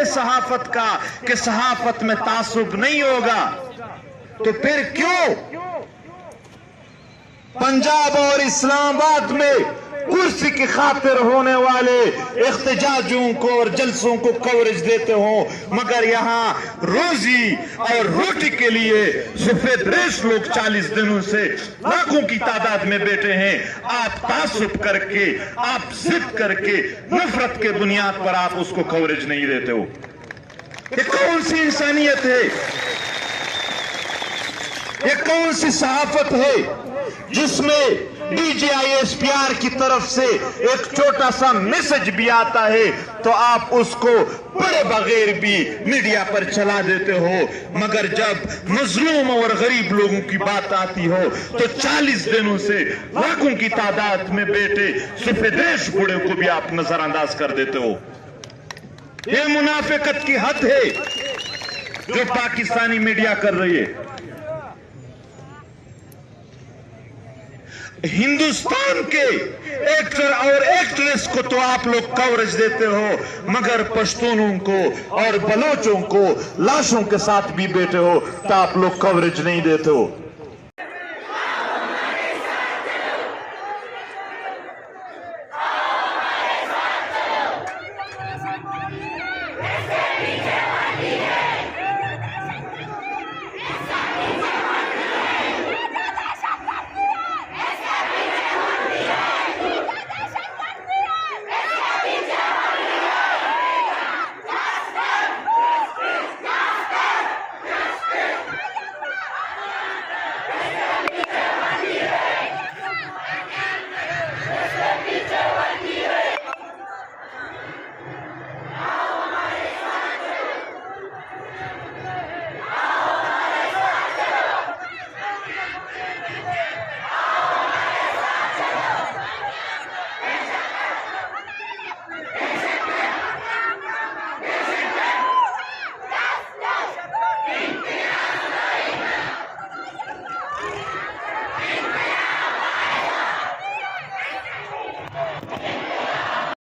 है सहाफत का कि सहाफत में तासुब नहीं होगा, तो फिर क्यों पंजाब और इस्लामाबाद में कुर्सी की खातिर होने वाले इख्तिजाजों को और जलसों को कवरेज देते हो, मगर यहाँ रोजी और रोटी के लिए सफेद रेश लोग 40 दिनों से लाखों की तादाद में बैठे हैं। आप तासुब करके, आप जिद करके, नफरत के बुनियाद पर आप उसको कवरेज नहीं देते हो। ये कौन सी इंसानियत है? ये कौन सी सहाफत है जिसमें DGISPR की तरफ से एक छोटा सा मैसेज भी आता है तो आप उसको पढ़े बगैर भी मीडिया पर चला देते हो, मगर जब मजलूम और गरीब लोगों की बात आती हो तो 40 दिनों से लाखों की तादाद में बैठे सफेदेश बूढ़े को भी आप नजरअंदाज कर देते हो। यह मुनाफिकत की हद है जो पाकिस्तानी मीडिया कर रही है। हिंदुस्तान के एक्टर और एक्ट्रेस को तो आप लोग कवरेज देते हो, मगर पश्तूनों को और बलोचों को लाशों के साथ भी बैठे हो तो आप लोग कवरेज नहीं देते हो।